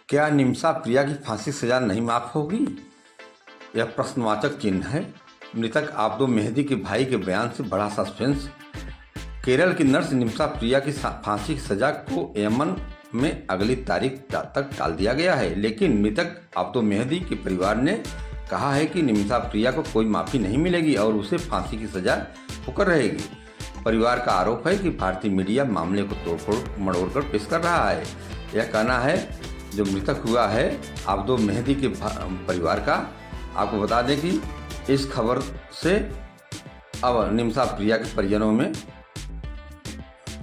क्या निमिषा प्रिया की फांसी सजा नहीं माफ होगी? यह प्रश्नवाचक चिन्ह है। मृतक आब्दो मेहदी के भाई के बयान से बड़ा सस्पेंस। केरल की नर्स निमिषा प्रिया की फांसी की सजा को यमन में अगली तारीख तक टाल दिया गया है, लेकिन मृतक आब्दो मेहदी के परिवार ने कहा है कि निमिषा प्रिया को कोई माफ़ी नहीं मिलेगी और उसे फांसी की सजा होकर रहेगी। परिवार का आरोप है कि भारतीय मीडिया मामले को तोड़फोड़ मड़ोड़कर पेश कर रहा है। यह कहना है जो मृतक हुआ है आब्दो मेहदी के परिवार का। आपको बता दें कि इस खबर से अब निमिषा प्रिया के परिजनों में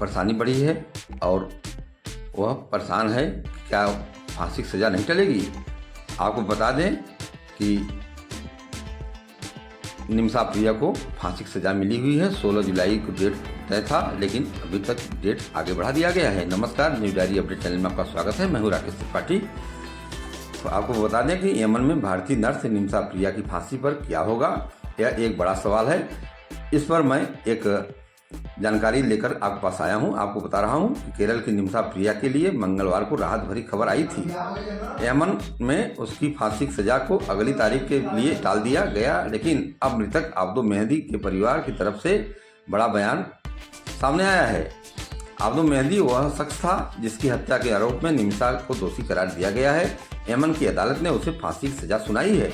परेशानी बढ़ी है और वह परेशान है क्या फांसी की सज़ा नहीं टलेगी। आपको बता दें कि निमिषा प्रिया को फांसी की सज़ा मिली हुई है। 16 जुलाई को डेट तय था, लेकिन अभी तक डेट आगे बढ़ा दिया गया है। नमस्कार, न्यूज डायरी अपडेट चैनल में आपका स्वागत है। मैं हूं राकेश त्रिपाठी। तो आपको बता दें कि यमन में भारतीय नर्स निमिषा प्रिया की फांसी पर क्या होगा, यह एक बड़ा सवाल है। इस पर मैं एक जानकारी लेकर आपके पास आया हूं। आपको बता रहा हूं कि केरल की निमिषा प्रिया के लिए मंगलवार को राहत भरी खबर आई थी। यमन में उसकी फांसी की सजा को अगली तारीख के लिए टाल दिया गया, लेकिन अब मृतक आब्दो मेहदी के परिवार की तरफ से बड़ा बयान सामने आया है। आब्दो मेहदी वह शख्स था जिसकी हत्या के आरोप में निमिषा को दोषी करार दिया गया है। यमन की अदालत ने उसे फांसी की सजा सुनाई है।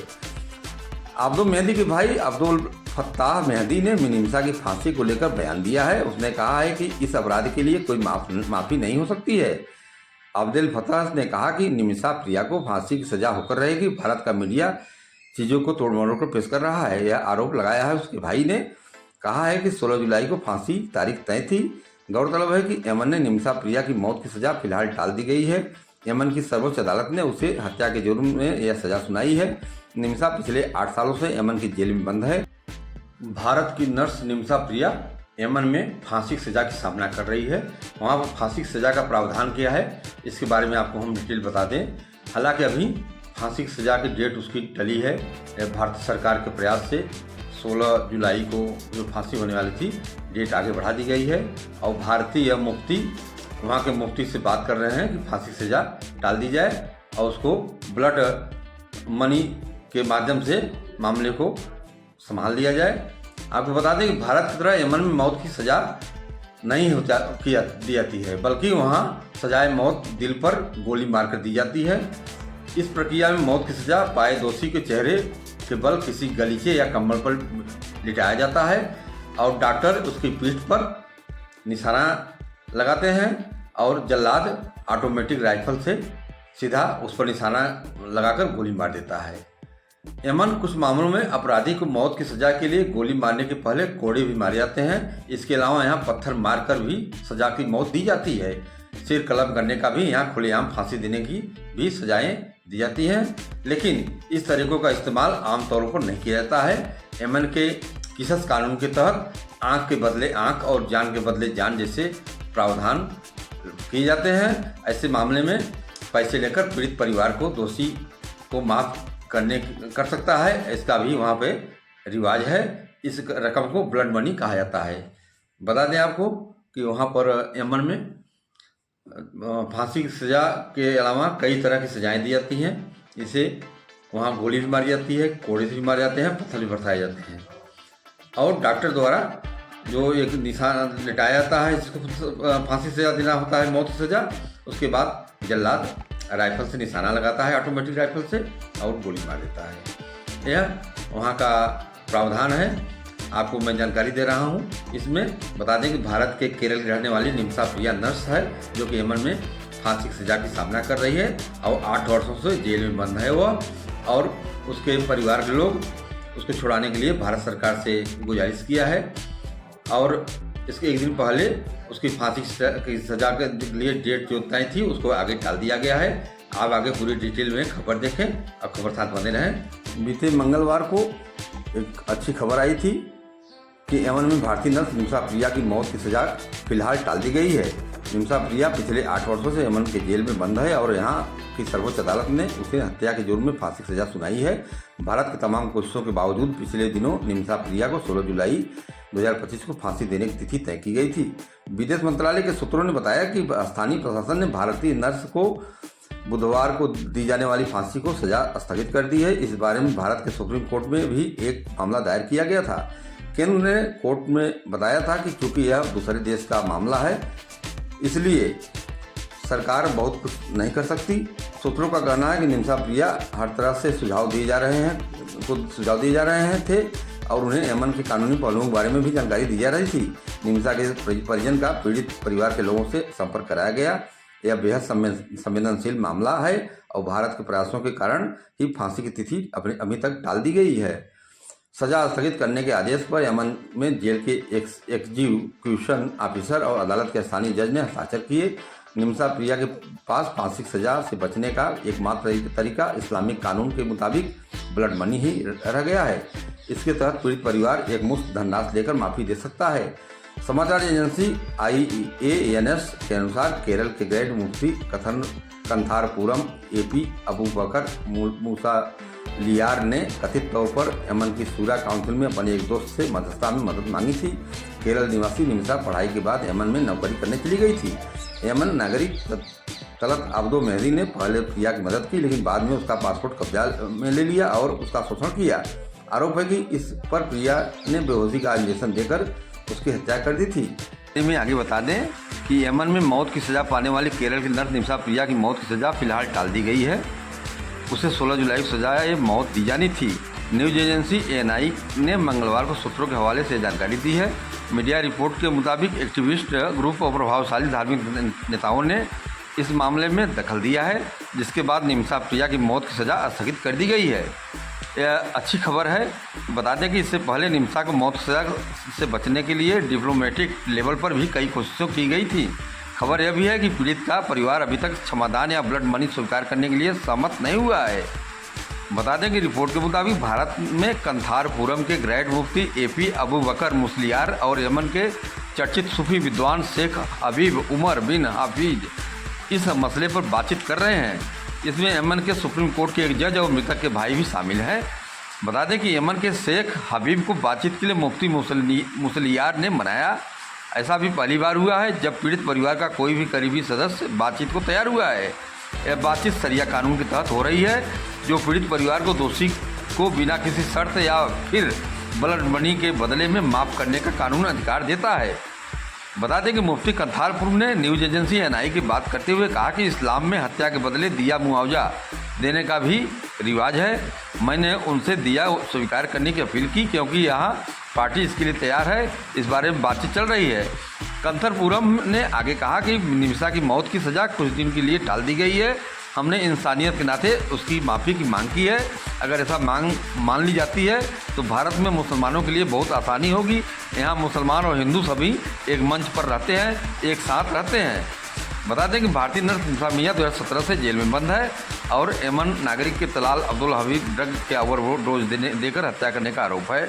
आब्दो मेहदी के भाई अब्दुल फत्ताह मेहदी ने निमिषा की फांसी को लेकर बयान दिया है। उसने कहा है कि इस अपराध के लिए कोई माफ़ी नहीं हो सकती है। अब्दुल फत्ताह ने कहा कि निमिषा प्रिया को फांसी की सजा होकर रहेगी। भारत का मीडिया चीज़ों को तोड़ मरोड़ कर पेश कर रहा है, यह आरोप लगाया है। उसके भाई ने कहा है कि 16 जुलाई को फांसी तारीख तय थी। गौरतलब है कि यमन ने निमिषा प्रिया की मौत की सजा फिलहाल टाल दी गई है। यमन की सर्वोच्च अदालत ने उसे हत्या के जुर्म में यह सजा सुनाई है। निमिषा पिछले 8 सालों से यमन की जेल में बंद है। भारत की नर्स निमिषा प्रिया यमन में फांसी की सजा का सामना कर रही है। वहाँ पर फांसी की सजा का प्रावधान क्या है, इसके बारे में आपको हम डिटेल बता दें। हालांकि अभी फांसी की सजा की डेट उसकी टली है। भारत सरकार के प्रयास से 16 जुलाई को जो फांसी होने वाली थी, डेट आगे बढ़ा दी गई है और भारतीय मुफ्ती वहाँ के मुफ्ती से बात कर रहे हैं कि फांसी की सजा टाल दी जाए और उसको ब्लड मनी के माध्यम से मामले को संभाल लिया जाए। आपको बता दें कि भारत की तरह यमन में मौत की सज़ा नहीं दी जाती है, बल्कि वहाँ सजाए मौत दिल पर गोली मारकर दी जाती है। इस प्रक्रिया में मौत की सज़ा पाए दोषी के चेहरे के बल किसी गलीचे या कंबल पर लिटाया जाता है और डॉक्टर उसकी पीठ पर निशाना लगाते हैं और जल्लाद ऑटोमेटिक राइफल से सीधा उस पर निशाना लगाकर गोली मार देता है। यमन कुछ मामलों में अपराधी को मौत की सजा के लिए गोली मारने के पहले कोड़े भी मारे जाते हैं। इसके अलावा यहाँ पत्थर मारकर भी सजा की मौत दी जाती है। सिर कलम करने का भी यहाँ खुलेआम फांसी देने की भी सजाएं दी जाती हैं, लेकिन इस तरीकों का इस्तेमाल आमतौर पर नहीं किया जाता है। यमन के किसस कानून के तहत आंख के बदले आंख और जान के बदले जान जैसे प्रावधान किए जाते हैं। ऐसे मामले में पैसे लेकर पीड़ित परिवार को दोषी को माफ कर सकता है। इसका भी वहाँ पे रिवाज है। इस रकम को ब्लड मनी कहा जाता है। बता दें आपको कि वहाँ पर यमन में फांसी की सज़ा के अलावा कई तरह की सजाएं दी जाती हैं। इसे वहाँ गोली भी मारी जाती है, कोड़े से भी मारे जाते हैं, पत्थर भी बरसाए जाते हैं और डॉक्टर द्वारा जो एक निशान लिटाया जाता है, जिसको फांसी सज़ा देना होता है, मौत की सज़ा। उसके बाद जल्लाद राइफल से निशाना लगाता है, ऑटोमेटिक राइफल से, और गोली मार देता है। यह वहाँ का प्रावधान है। आपको मैं जानकारी दे रहा हूँ। इसमें बता दें कि भारत के केरल की रहने वाली निमिषा प्रिया नर्स है, जो कि यमन में फांसी की सजा की सामना कर रही है और 8 वर्षों से जेल में बंद है वह, और उसके परिवार के लोग उसको छुड़ाने के लिए भारत सरकार से गुजारिश किया है और इसके एक दिन पहले उसकी फांसी की सजा के लिए डेट जो तय थी उसको आगे टाल दिया गया है। आप आगे पूरी डिटेल में खबर देखें और खबर साथ बने रहें। बीते मंगलवार को एक अच्छी खबर आई थी कि यमन में भारतीय नर्स निमिषा प्रिया की मौत की सजा फिलहाल टाल दी गई है। निमिषा प्रिया पिछले 8 वर्षों से यमन के जेल में बंद है और यहाँ की सर्वोच्च अदालत ने उसे हत्या के जुर्म में फांसी की सजा सुनाई है। भारत की तमाम कोशिशों के बावजूद पिछले दिनों निमिषा प्रिया को 16 जुलाई 2025 को फांसी देने की तिथि तय की गई थी। विदेश मंत्रालय के सूत्रों ने बताया कि स्थानीय प्रशासन ने भारतीय नर्स को बुधवार को दी जाने वाली फांसी को सजा स्थगित कर दी है। इस बारे में भारत के सुप्रीम कोर्ट में भी एक मामला दायर किया गया था। केंद्र ने कोर्ट में बताया था कि चूंकि यह दूसरे देश का मामला है, इसलिए सरकार बहुत कुछ नहीं कर सकती। सूत्रों का कहना है कि निमिषा प्रिया हर तरह से सुझाव दिए जा रहे थे और उन्हें यमन के कानूनी पहलुओं के बारे में भी जानकारी दी जा रही थी। निमिषा के परिजन का पीड़ित परिवार के लोगों से संपर्क कराया गया। यह बेहद संवेदनशील मामला है और भारत के प्रयासों के कारण ही फांसी की तिथि अभी तक टाल दी गई है। सजा स्थगित करने के आदेश पर यमन में जेल के एग्जीक्यूशन ऑफिसर और अदालत के स्थानीय जज ने हस्ताक्षर किए। निमिषा प्रिया के पास फांसी की सजा से बचने का एकमात्र तरीका इस्लामिक कानून के मुताबिक ब्लड मनी ही रह गया है। इसके तहत पीड़ित परिवार एक मुफ्त धनराशि लेकर माफी दे सकता है। समाचार एजेंसी IANS के अनुसार केरल के ग्रेट मुफ्ती कंथारपुरम AP अबू बकर मूसा लियार ने कथित तौर पर यमन की शूरा काउंसिल में अपने एक दोस्त से मध्यस्थता में मदद मांगी थी। केरल निवासी निमिषा पढ़ाई के बाद यमन में नौकरी करने चली गई थी। यमन नागरिक तलत अब्दो मेहदी ने पहले प्रिया की मदद की, लेकिन बाद में उसका पासपोर्ट कब्जा में ले लिया और उसका शोषण किया। आरोप है कि इस पर प्रिया ने बेहोशी का इंजेक्शन देकर उसकी हत्या कर दी थी। मैं आगे बता दें कि यमन में मौत की सजा पाने वाली केरल की नर्स निमिषा प्रिया की मौत की सजा फिलहाल टाल दी गई है। उसे 16 जुलाई को सजा मौत दी जानी थी। न्यूज एजेंसी ANI ने मंगलवार को सूत्रों के हवाले से जानकारी दी है। मीडिया रिपोर्ट के मुताबिक एक्टिविस्ट ग्रुप और प्रभावशाली धार्मिक नेताओं ने इस मामले में दखल दिया है, जिसके बाद निमिषा प्रिया की मौत की सजा स्थगित कर दी गई है। यह अच्छी खबर है। बता दें कि इससे पहले निमिषा को मौत की सजा से बचने के लिए डिप्लोमेटिक लेवल पर भी कई कोशिशें की गई थी। खबर यह भी है कि पीड़ित का परिवार अभी तक क्षमादान या ब्लड मनी स्वीकार करने के लिए सहमत नहीं हुआ है। बता दें कि रिपोर्ट के मुताबिक भारत में कंथारपुरम के ग्रेट मुफ्ती AP अबू बकर मुसलियार और यमन के चर्चित सूफी विद्वान शेख हबीब उमर बिन हाफिज इस मसले पर बातचीत कर रहे हैं। इसमें यमन के सुप्रीम कोर्ट के एक जज और मृतक के भाई भी शामिल हैं। बता दें कि यमन के शेख हबीब को बातचीत के लिए मुफ्ती मुसलियार ने मनाया। ऐसा भी पहली बार हुआ है जब पीड़ित परिवार का कोई भी करीबी सदस्य बातचीत को तैयार हुआ है। यह बातचीत शरिया कानून के तहत हो रही है, जो पीड़ित परिवार को दोषी को बिना किसी शर्त या फिर ब्लड मनी के बदले में माफ़ करने का कानूनी अधिकार देता है। बता दें कि मुफ्ती कंथारपुर ने न्यूज एजेंसी NI की बात करते हुए कहा कि इस्लाम में हत्या के बदले दिया मुआवजा देने का भी रिवाज है। मैंने उनसे दिया स्वीकार करने की अपील की क्योंकि यहाँ पार्टी इसके लिए तैयार है। इस बारे में बातचीत चल रही है। कंथारपुरम ने आगे कहा कि निमिषा की मौत की सज़ा कुछ दिन के लिए टाल दी गई है। हमने इंसानियत के नाते उसकी माफ़ी की मांग की है। अगर ऐसा मांग मान ली जाती है तो भारत में मुसलमानों के लिए बहुत आसानी होगी। यहाँ मुसलमान और हिंदू सभी एक मंच पर रहते हैं, एक साथ रहते हैं। बता दें कि भारतीय नर्स निमिषा मियां 2017 से जेल में बंद है और यमन नागरिक के तलाल अब्दुल हबीब ड्रग के ओवरडोज देकर हत्या करने का आरोप है।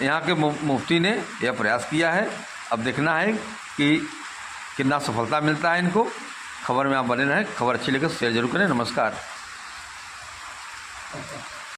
यहाँ के मुफ्ती ने यह प्रयास किया है। अब देखना है कि कितना सफलता मिलता है इनको। खबर में आप बने रहें। खबर अच्छी लगे शेयर जरूर करें। नमस्कार।